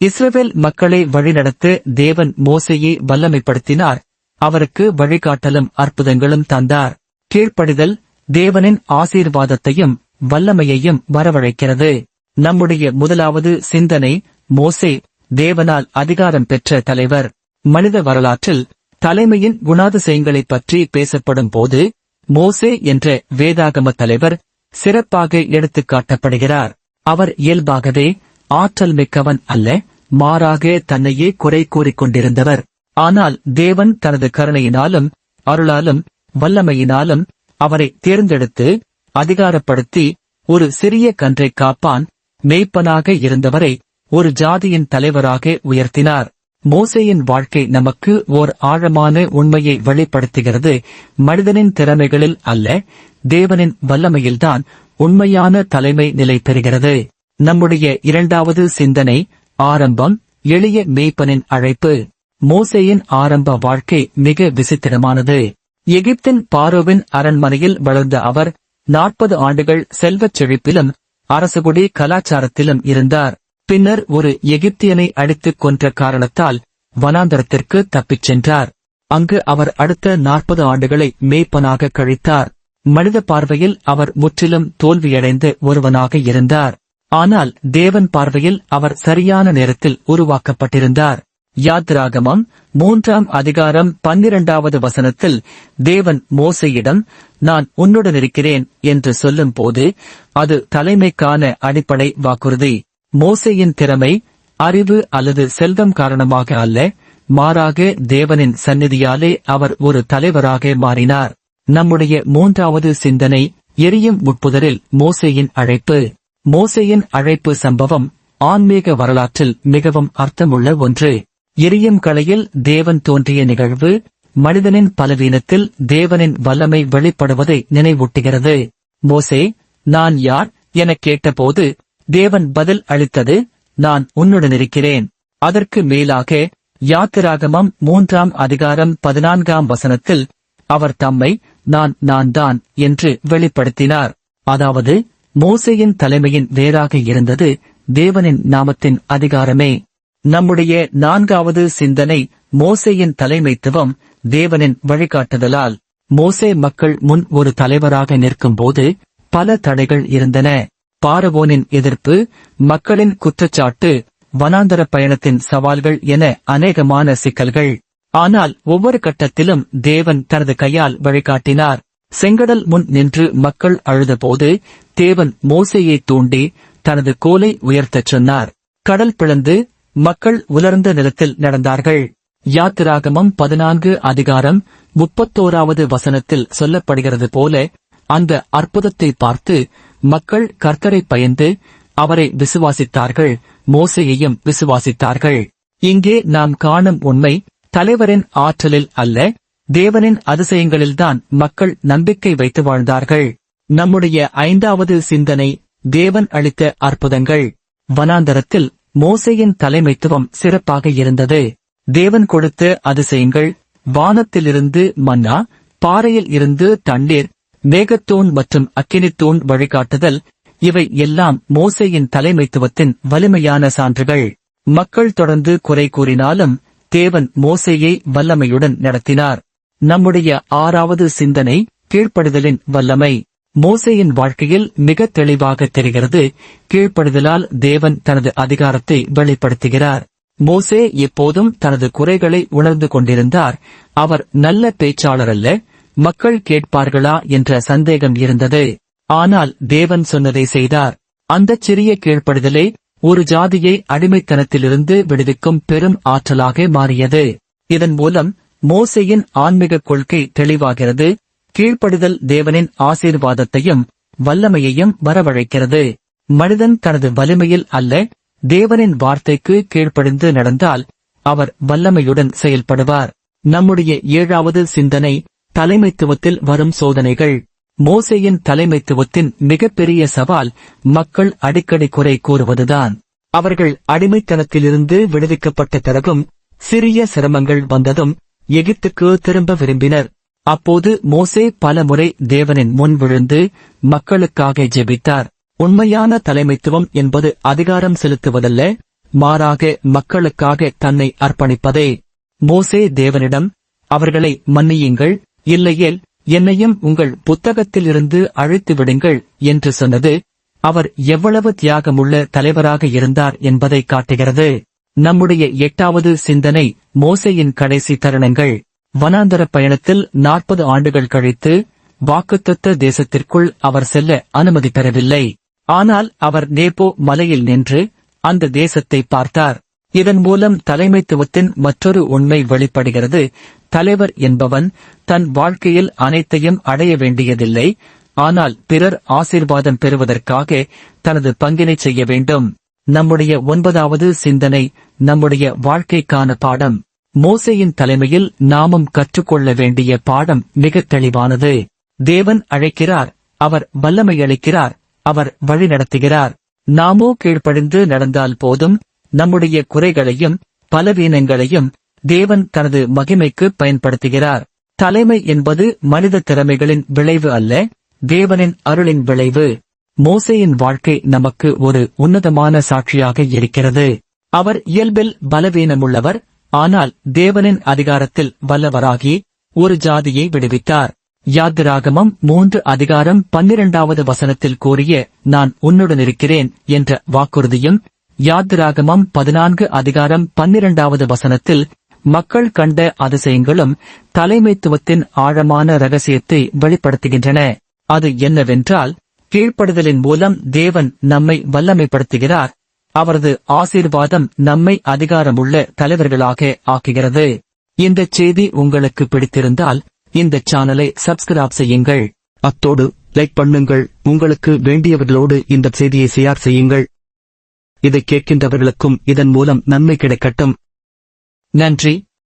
இஸ்ரவேல் மக்களை வழிநடத்த தேவன் மோசேயை வல்லமைப்படுத்தினார். அவருக்கு வழிகாட்டலும் அற்புதங்களும் தந்தார். கீழ்ப்படிதல் தேவனின் ஆசீர்வாதத்தையும் வல்லமையையும் வரவழைக்கிறது. நம்முடைய முதலாவது சிந்தனை, மோசே தேவனால் அதிகாரம் பெற்ற தலைவர். மனித வரலாற்றில் தலைமையின் குணாதிசயங்களைப் பற்றி பேசப்படும் போது மோசே என்ற வேதாகம தலைவர் சிறப்பாக எடுத்துக்காட்டப்படுகிறார். அவர் இயல்பாகவே ஆற்றல் மிக்கவன் அல்ல, மாறாக தன்னையே குறை கூறிக்கொண்டிருந்தவர். ஆனால் தேவன் தனது கருணையினாலும் அருளாலும் வல்லமையினாலும் அவரை தேர்ந்தெடுத்து அதிகாரப்படுத்தி ஒரு சிறிய கன்றை காப்பான் மேய்ப்பனாக இருந்தவரை ஒரு ஜாதியின் தலைவராக உயர்த்தினார். மோசேயின் வாழ்க்கை நமக்கு ஓர் ஆழமான உண்மையை வெளிப்படுத்துகிறது. மனிதனின் திறமைகளில் அல்ல, தேவனின் வல்லமையில்தான் உண்மையான தலைமை நிலை பெறுகிறது. நம்முடைய இரண்டாவது சிந்தனை, ஆரம்பம், எளிய மேய்ப்பனின் அழைப்பு. மோசேயின் ஆரம்ப வாழ்க்கை மிக விசித்திரமானது. எகிப்தின் பாரோவின் அரண்மனையில் வளர்ந்த அவர் 40 ஆண்டுகள் செல்வச் செழிப்பிலும் அரசுகுடி கலாச்சாரத்திலும் இருந்தார். பின்னர் ஒரு எகிப்தியனை அடித்துக் கொன்ற காரணத்தால் வனாந்தரத்திற்கு தப்பிச் சென்றார். அங்கு அவர் அடுத்த 40 ஆண்டுகளை மேய்ப்பனாக கழித்தார். மனித பார்வையில் அவர் முற்றிலும் தோல்வியடைந்த ஒருவனாக இருந்தார். ஆனால் தேவன் பார்வையில் அவர் சரியான நேரத்தில் உருவாக்கப்பட்டிருந்தார். யாத்ராகமம் 3ஆம் அதிகாரம் 12வது வசனத்தில் தேவன் மோசேயிடம், நான் உன்னுடன் இருக்கிறேன் என்று சொல்லும் போது அது தலைமைக்கான அடிப்படை வாக்குறுதி. மோசேயின் திறமை, அறிவு அல்லது செல்வம் காரணமாக அல்ல, மாறாக தேவனின் சந்நிதியாலே அவர் ஒரு தலைவராக மாறினார். நம்முடைய மூன்றாவது சிந்தனை, எரியும் முட்புதரில் மோசேயின் அழைப்பு. மோசேயின் அழைப்பு சம்பவம் ஆன்மீக வரலாற்றில் மிகவும் அர்த்தமுள்ள ஒன்று. எரியும் களையில் தேவன் தோன்றிய நிகழ்வு மனிதனின் பலவீனத்தில் தேவனின் வல்லமை வெளிப்படுவதை நினைவூட்டுகிறது. மோசே, நான் யார் எனக் கேட்டபோது தேவன் பதில் அளித்தது, நான் உன்னுடன் இருக்கிறேன். அதற்கு மேலாக யாத்திராகமம் 3ஆம் அதிகாரம் 14ஆம் வசனத்தில் அவர் தம்மை நான் தான் என்று வெளிப்படுத்தினார். அதாவது மோசேயின் தலைமையின் வேறாக இருந்தது தேவனின் நாமத்தின் அதிகாரமே. நம்முடைய நான்காவது சிந்தனை, மோசேயின் தலைமைத்துவம் தேவனின் வழிகாட்டுதலால். மோசே மக்கள் முன் ஒரு தலைவராக நிற்கும்போது பல தடைகள் இருந்தன. பார்வோனின் எதிர்ப்பு, மக்களின் குற்றச்சாட்டு, வனாந்தர பயணத்தின் சவால்கள் என அநேகமான சிக்கல்கள். ஆனால் ஒவ்வொரு கட்டத்திலும் தேவன் தனது கையால் வழிகாட்டினார். செங்கடல் முன் நின்று மக்கள் அழுதபோது தேவன் மோசேயை தூண்டி தனது கோலை உயர்த்தச் சொன்னார். கடல் பிளந்து மக்கள் உலர்ந்த நிலத்தில் நடந்தார்கள். யாத்திராகமம் 14 அதிகாரம் 31வது வசனத்தில் சொல்லப்படுகிறது போல அந்த அற்புதத்தை பார்த்து மக்கள் கர்த்தரை பயந்து அவரை விசுவாசித்தார்கள், மோசேயையும் விசுவாசித்தார்கள். இங்கே நாம் காணும் உண்மை, தலைவரின் ஆற்றலில் அல்ல, தேவனின் அதிசயங்களில்தான் மக்கள் நம்பிக்கை வைத்து வாழ்ந்தார்கள். நம்முடைய ஐந்தாவது சிந்தனை, தேவன் அளித்த அற்புதங்கள். வனாந்தரத்தில் மோசேயின் தலைமைத்துவம் சிறப்பாக இருந்தது. தேவன் கொடுத்த அதிசயங்கள், வானத்திலிருந்து மன்னா, பாறையில் இருந்து தண்ணீர், மேகத்தூண் மற்றும் அக்கினித்தூண் வழிகாட்டுதல், இவை எல்லாம் மோசேயின் தலைமைத்துவத்தின் வலிமையான சான்றுகள். மக்கள் தொடர்ந்து குறை கூறினாலும் தேவன் மோசேயை வல்லமையுடன் நடத்தினார். நம்முடைய ஆறாவது சிந்தனை, கீழ்ப்படிதலின் வல்லமை. மோசேயின் வாழ்க்கையில் மிக தெளிவாக தெரிகிறது, கீழ்ப்படிதலால் தேவன் தனது அதிகாரத்தை வெளிப்படுத்துகிறார். மோசே எப்போதும் தனது குறைகளை உணர்ந்து கொண்டிருந்தார். அவர் நல்ல பேச்சாளர் அல்ல, மக்கள் கேட்பார்களா என்ற சந்தேகம் இருந்தது. ஆனால் தேவன் சொன்னதை செய்தார். அந்தச் சிறிய கீழ்ப்படிதலே ஒரு ஜாதியை அடிமைத்தனத்திலிருந்து விடுவிக்கும் பெரும் ஆற்றலாக மாறியது. இதன் மூலம் மோசேயின் ஆன்மீக கொள்கை தெளிவாகிறது. கீழ்ப்படிதல் தேவனின் ஆசீர்வாதத்தையும் வல்லமையையும் வரவழைக்கிறது. மனிதன் தனது வலிமையில் அல்ல, தேவனின் வார்த்தைக்கு கீழ்ப்படிந்து நடந்தால் அவர் வல்லமையுடன் செயல்படுவார். நம்முடைய ஏழாவது சிந்தனை, தலைமைத்துவத்தில் வரும் சோதனைகள். மோசேயின் தலைமைத்துவத்தின் மிகப்பெரிய சவால் மக்கள் அடிக்கடி குறை கூறுவதுதான். அவர்கள் அடிமைத்தனத்திலிருந்து விடுவிக்கப்பட்ட பிறகும் சிறிய சிரமங்கள் வந்ததும் எகிப்துக்கு திரும்ப விரும்பினர். அப்போது மோசே பல முறை தேவனின் முன் விழுந்து மக்களுக்காக ஜெபித்தார். உண்மையான தலைமைத்துவம் என்பது அதிகாரம் செலுத்துவதல்ல, மாறாக மக்களுக்காக தன்னை அர்ப்பணிப்பதே. மோசே தேவனிடம், அவர்களை மன்னியுங்கள், இல்லையேல் என்னையும் உங்கள் புத்தகத்திலிருந்து அழித்து விடுங்கள் என்று சொன்னது அவர் எவ்வளவு தியாகமுள்ள தலைவராக இருந்தார் என்பதை காட்டுகிறது. நம்முடைய 8வது சிந்தனை மோசேயின் கடைசி தருணங்கள். வனாந்தர பயணத்தில் 40 ஆண்டுகள் கழித்து வாக்குத்தத்த தேசத்திற்குள் அவர் செல்ல அனுமதி பெறவில்லை. ஆனால் அவர் நேபோ மலையில் நின்று அந்த தேசத்தை பார்த்தார். இதன் மூலம் தலைமைத்துவத்தின் மற்றொரு உண்மை வெளிப்படுகிறது. தலைவர் என்பவன் தன் வாழ்க்கையில் அனைத்தையும் அடைய வேண்டியதில்லை, ஆனால் பிறர் ஆசீர்வாதம் பெறுவதற்காக தனது பங்கினை செய்ய வேண்டும். நம்முடைய 9வது சிந்தனை நம்முடைய வாழ்க்கைக்கான பாடம். மோசேயின் தலைமையில் நாமும் கற்றுக்கொள்ள வேண்டிய பாடம் மிக தெளிவானது. தேவன் அழைக்கிறார், அவர் வல்லமை அளிக்கிறார், அவர் வழிநடத்துகிறார். நாமோ கீழ்ப்படிந்து நடந்தால் போதும். நம்முடைய குறைகளையும் பலவீனங்களையும் தேவன் தனது மகிமைக்கு பயன்படுத்துகிறார். தலைமை என்பது மனித திறமைகளின் விளைவு அல்ல, தேவனின் அருளின் விளைவு. மோசேயின் வாழ்க்கை நமக்கு ஒரு உன்னதமான சாட்சியாக இருக்கிறது. அவர் இயல்பில் பலவீனமுள்ளவர், ஆனால் தேவனின் அதிகாரத்தில் வல்லவராகி ஒரு ஜாதியை விடுவித்தார். யாத்திராகமம் 3:12 வசனத்தில் கூறிய நான் உன்னுடன் இருக்கிறேன் என்ற வாக்குறுதியும், யாத்திராகமம் 14:12 வசனத்தில் மக்கள் கண்ட அதிசயங்களும் தலைமைத்துவத்தின் ஆழமான ரகசியத்தை வெளிப்படுத்துகின்றன. அது என்னவென்றால், கீழ்ப்படுதலின் மூலம் தேவன் நம்மை வல்லமைப்படுத்துகிறார். அவரது ஆசீர்வாதம் நம்மை அதிகாரமுள்ள தலைவர்களாக ஆக்குகிறது. இந்த செய்தி உங்களுக்கு பிடித்திருந்தால் இந்த சேனலை சப்ஸ்கிரைப் செய்யுங்கள். அத்தோடு லைக் பண்ணுங்கள். உங்களுக்கு வேண்டியவர்களோடு இந்த செய்தியை ஷேர் செய்யுங்கள். இதை கேட்கின்றவர்களுக்கும் இதன் மூலம் நன்மை கிடைக்கட்டும். நன்றி.